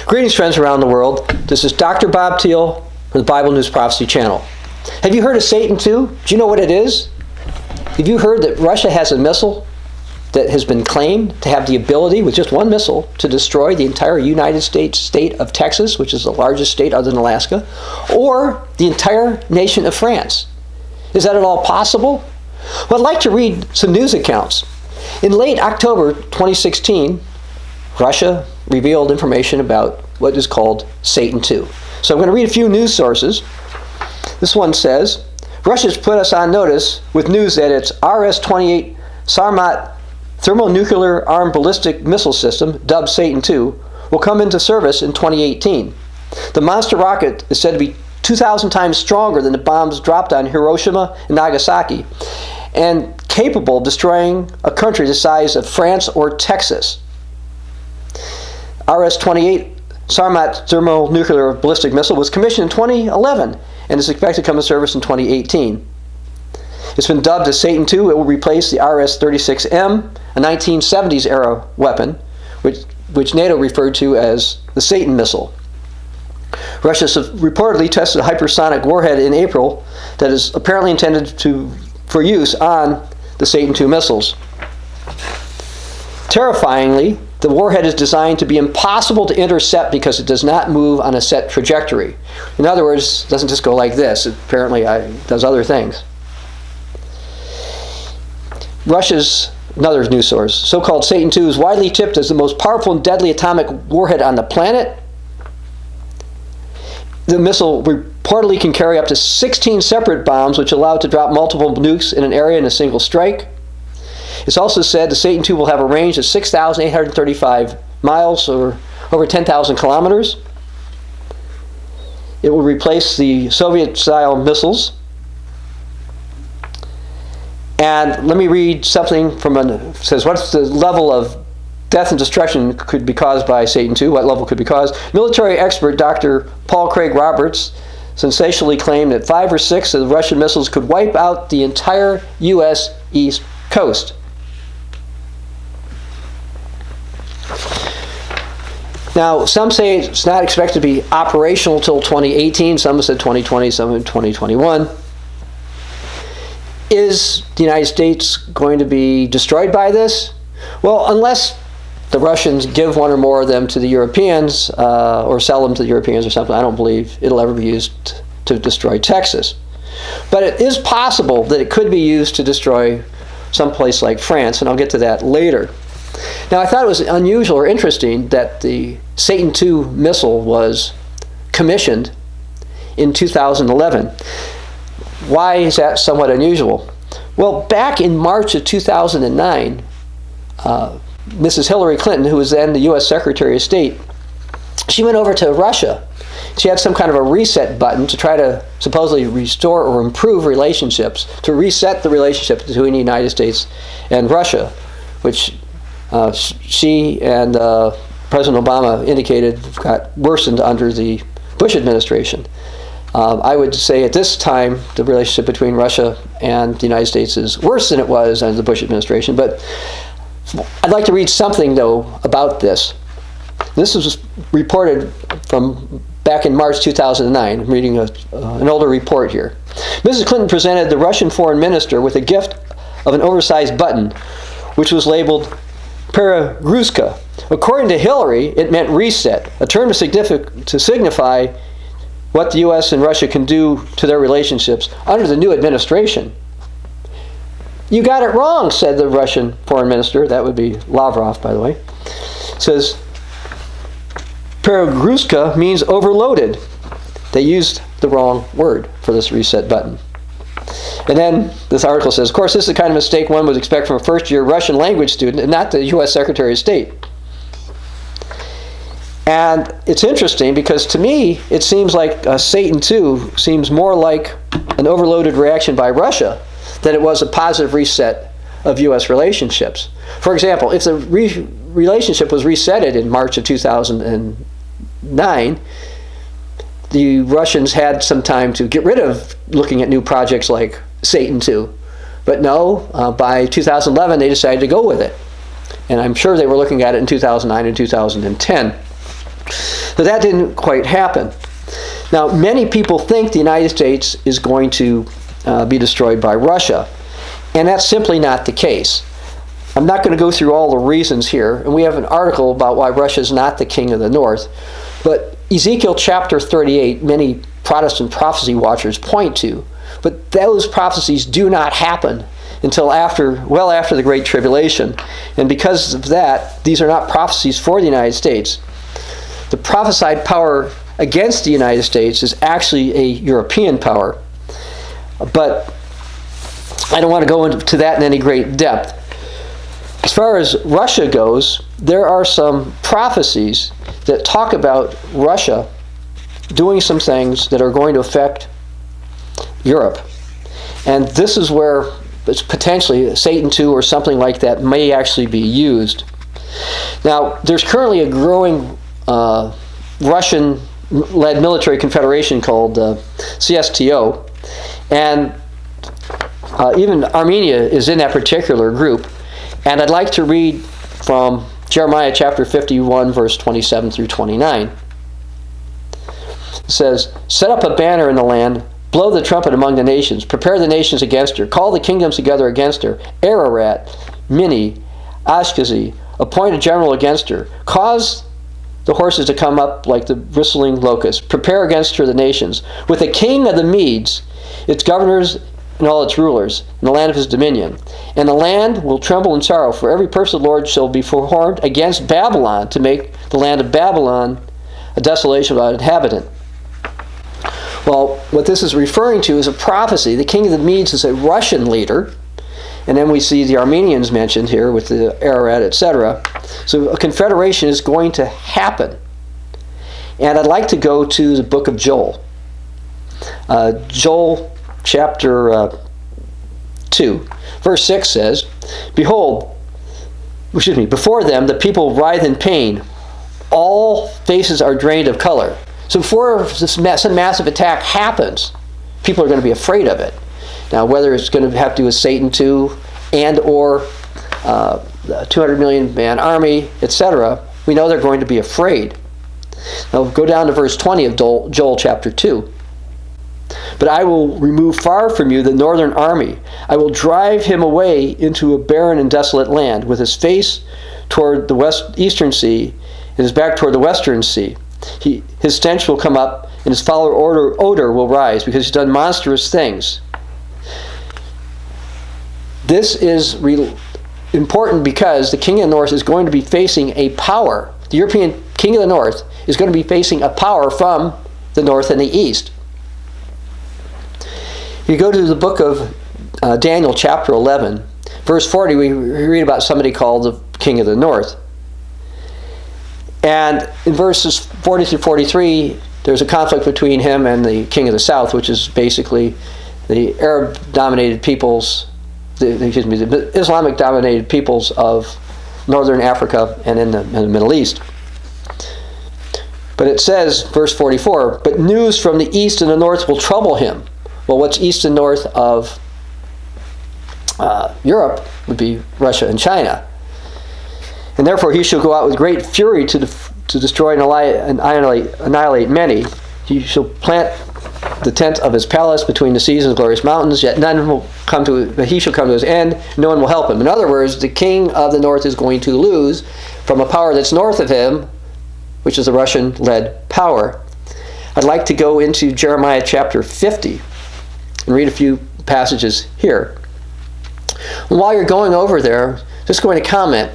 Greetings, friends around the world. This is Dr. Bob Thiel from the Bible News Prophecy Channel. Have you heard of Satan II? Do you know what it is? Have you heard that Russia has a missile that has been claimed to have the ability, with just one missile, to destroy the entire United States state of Texas, which is the largest state other than Alaska, or the entire nation of France? Is that at all possible? Well, I'd like to read some news accounts. In late October 2016, Russia revealed information about what is called Satan II. So I'm going to read a few news sources. This one says, Russia's put us on notice with news that its RS-28 Sarmat thermonuclear armed ballistic missile system, dubbed Satan II, will come into service in 2018. The monster rocket is said to be 2,000 times stronger than the bombs dropped on Hiroshima and Nagasaki, and capable of destroying a country the size of France or Texas. RS-28 Sarmat thermonuclear ballistic missile was commissioned in 2011 and is expected to come into service in 2018. It's been dubbed as Satan II. It will replace the RS-36M, a 1970s era weapon, which NATO referred to as the Satan missile. Russia reportedly tested a hypersonic warhead in April that is apparently intended for use on the Satan II missiles. Terrifyingly, the warhead is designed to be impossible to intercept because it does not move on a set trajectory. In other words, it doesn't just go like this. It apparently does other things. Russia's, another news source, so-called Satan II is widely tipped as the most powerful and deadly atomic warhead on the planet. The missile reportedly can carry up to 16 separate bombs, which allow it to drop multiple nukes in an area in a single strike. It's also said the Satan II will have a range of 6,835 miles, or over 10,000 kilometers. It will replace the Soviet-style missiles. And let me read something from it says, what's the level of death and destruction could be caused by Satan II? What level could be caused? Military expert Dr. Paul Craig Roberts sensationally claimed that 5 or 6 of the Russian missiles could wipe out the entire U.S. East Coast. Now, some say it's not expected to be operational until 2018. Some have said 2020, some in 2021. Is the United States going to be destroyed by this? Well, unless the Russians give one or more of them to the Europeans, or sell them to the Europeans or something, I don't believe it'll ever be used to destroy Texas. But it is possible that it could be used to destroy some place like France, and I'll get to that later. Now, I thought it was unusual or interesting that the Satan II missile was commissioned in 2011. Why is that somewhat unusual? Well, back in March of 2009, Mrs. Hillary Clinton, who was then the U.S. Secretary of State, she went over to Russia. She had some kind of a reset button to try to supposedly restore or improve relationships, to reset the relationship between the United States and Russia, which she and President Obama indicated got worsened under the Bush administration. I would say at this time the relationship between Russia and the United States is worse than it was under the Bush administration. But I'd like to read something, though, about this. This was reported from back in March 2009. I'm reading an older report here. Mrs. Clinton presented the Russian foreign minister with a gift of an oversized button, which was labeled Peregrushka. According to Hillary, it meant reset, a term to signify what the U.S. and Russia can do to their relationships under the new administration. You got it wrong, said the Russian foreign minister. That would be Lavrov, by the way. It says, Peregrushka means overloaded. They used the wrong word for this reset button. And then this article says, of course, this is the kind of mistake one would expect from a first-year Russian language student and not the U.S. Secretary of State. And it's interesting because to me, it seems like Satan II seems more like an overloaded reaction by Russia than it was a positive reset of U.S. relationships. For example, if the relationship was resetted in March of 2009, the Russians had some time to get rid of looking at new projects like Satan II. But no, by 2011, they decided to go with it. And I'm sure they were looking at it in 2009 and 2010. But that didn't quite happen. Now, many people think the United States is going to be destroyed by Russia, and that's simply not the case. I'm not going to go through all the reasons here, and we have an article about why Russia is not the king of the North, but Ezekiel chapter 38, many Protestant prophecy watchers point to, but those prophecies do not happen until well after the Great Tribulation, and because of that, these are not prophecies for the United States. The prophesied power against the United States is actually a European power, but I don't want to go into that in any great depth. As far as Russia goes, there are some prophecies that talk about Russia doing some things that are going to affect Europe. And this is where it's potentially Satan II or something like that may actually be used. Now, there's currently a growing Russian-led military confederation called CSTO, and even Armenia is in that particular group. And I'd like to read from Jeremiah chapter 51, verse 27 through 29. It says, "Set up a banner in the land, blow the trumpet among the nations, prepare the nations against her, call the kingdoms together against her, Ararat, Minni, Ashkenazi, appoint a general against her, cause the horses to come up like the bristling locust, prepare against her the nations, with the king of the Medes, its governors and all its rulers, in the land of his dominion. And the land will tremble in sorrow, for every purpose of the Lord shall be formed against Babylon, to make the land of Babylon a desolation without inhabitant." Well, what this is referring to is a prophecy. The king of the Medes is a Russian leader, and then we see the Armenians mentioned here with the Ararat, etc. So a confederation is going to happen. And I'd like to go to the book of Joel. Joel chapter 2, verse 6 says, before them the people writhe in pain. All faces are drained of color. So before some massive attack happens, people are going to be afraid of it. Now, whether it's going to have to do with Satan II and or the 200 million man army, etc., we know they're going to be afraid. Now, go down to verse 20 of Joel chapter 2. "But I will remove far from you the northern army. I will drive him away into a barren and desolate land, with his face toward the eastern sea and his back toward the western sea. His stench will come up, and his foul odor will rise, because he's done monstrous things." This is important because the king of the north is going to be facing a power. The European king of the north is going to be facing a power from the north and the east. If you go to the book of Daniel chapter 11, verse 40, we read about somebody called the king of the north. And in verses 40 through 43, there's a conflict between him and the king of the south, which is basically the Arab-dominated peoples, the Islamic-dominated peoples of northern Africa and in the Middle East. But it says, verse 44, "But news from the east and the north will trouble him." Well, what's east and north of Europe would be Russia and China. "And therefore he shall go out with great fury to destroy and annihilate many. He shall plant the tent of his palace between the seas and the glorious mountains, yet none will come to it, but he shall come to his end, no one will help him." In other words, the king of the north is going to lose from a power that's north of him, which is a Russian-led power. I'd like to go into Jeremiah chapter 50 and read a few passages here. And while you're going over there, just going to comment,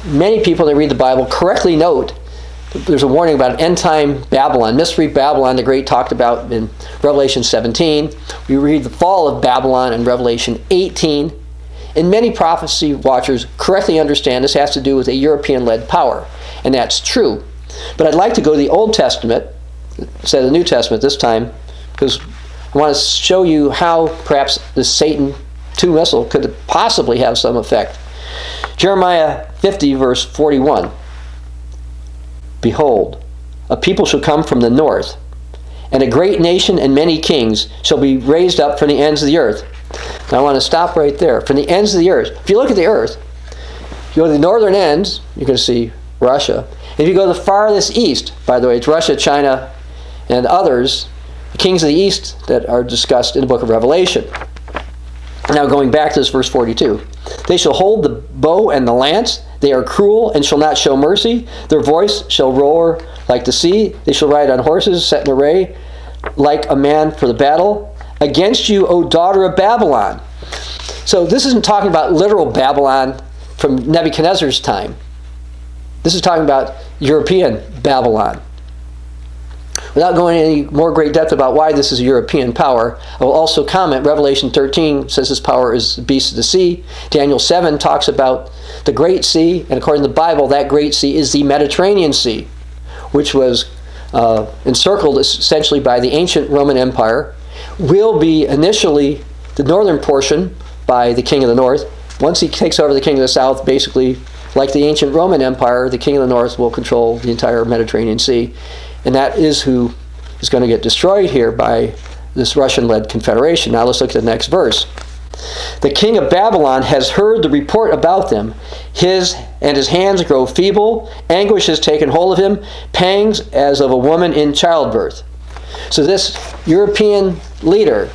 many people that read the Bible correctly note there's a warning about an end-time Babylon, mystery Babylon the Great talked about in Revelation 17. We read the fall of Babylon in Revelation 18. And many prophecy watchers correctly understand this has to do with a European-led power. And that's true. But I'd like to go to the Old Testament, instead of the New Testament this time, because I want to show you how perhaps the Satan II missile could possibly have some effect. Jeremiah 50, verse 41. "Behold, a people shall come from the north, and a great nation and many kings shall be raised up from the ends of the earth." Now I want to stop right there. From the ends of the earth. If you look at the earth, you go to the northern ends, you're going to see Russia. If you go the farthest east, by the way, it's Russia, China, and others, the kings of the east that are discussed in the book of Revelation. Now going back to this verse 42. They shall hold the bow and the lance. They are cruel and shall not show mercy. Their voice shall roar like the sea. They shall ride on horses set in array like a man for the battle. Against you, O daughter of Babylon. So this isn't talking about literal Babylon from Nebuchadnezzar's time. This is talking about European Babylon. Without going into any more great depth about why this is a European power, I will also comment, Revelation 13 says this power is the beast of the sea. Daniel 7 talks about the Great Sea, and according to the Bible, that Great Sea is the Mediterranean Sea, which was encircled essentially by the ancient Roman Empire, will be initially the northern portion by the king of the north. Once he takes over the king of the south, basically, like the ancient Roman Empire, the king of the north will control the entire Mediterranean Sea. And that is who is going to get destroyed here by this Russian-led confederation. Now let's look at the next verse. The king of Babylon has heard the report about them. His hands grow feeble. Anguish has taken hold of him. Pangs as of a woman in childbirth. So this European leader,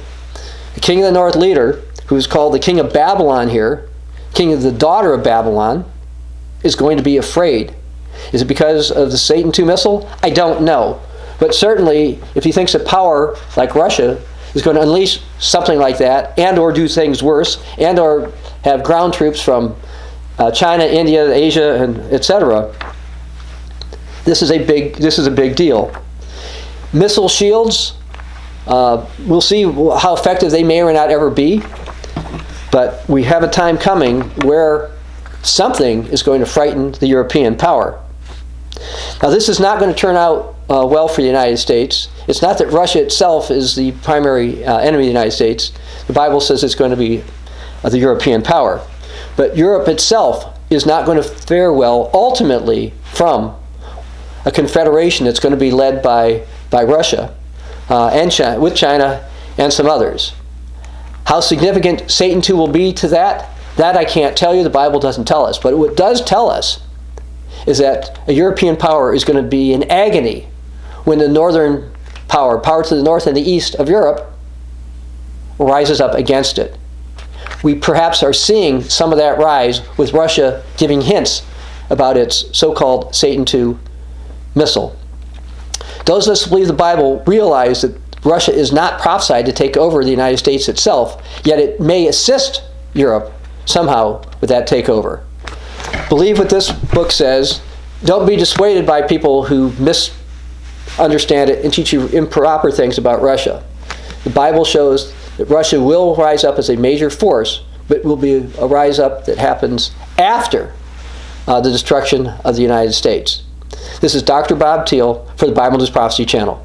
the king of the north leader, who's called the king of Babylon here, king of the daughter of Babylon, is going to be afraid. Is it because of the Satan II missile? I don't know. But certainly, if he thinks a power like Russia is going to unleash something like that, and or do things worse, and or have ground troops from China, India, Asia, and etc., this is a big deal. Missile shields, we'll see how effective they may or may not ever be, but we have a time coming where something is going to frighten the European power. Now, this is not going to turn out well for the United States. It's not that Russia itself is the primary enemy of the United States. The Bible says it's going to be the European power. But Europe itself is not going to fare well ultimately from a confederation that's going to be led by Russia and China, with China and some others. How significant Satan II will be to that I can't tell you. The Bible doesn't tell us. But what it does tell us is that a European power is going to be in agony when the northern power to the north and the east of Europe, rises up against it. We perhaps are seeing some of that rise with Russia giving hints about its so-called Satan II missile. Those of us who believe the Bible realize that Russia is not prophesied to take over the United States itself, yet it may assist Europe somehow with that takeover. Believe what this book says. Don't be dissuaded by people who misunderstand it and teach you improper things about Russia. The Bible shows that Russia will rise up as a major force, but it will be a rise up that happens after the destruction of the United States. This is Dr. Bob Thiel for the Bible News Prophecy Channel.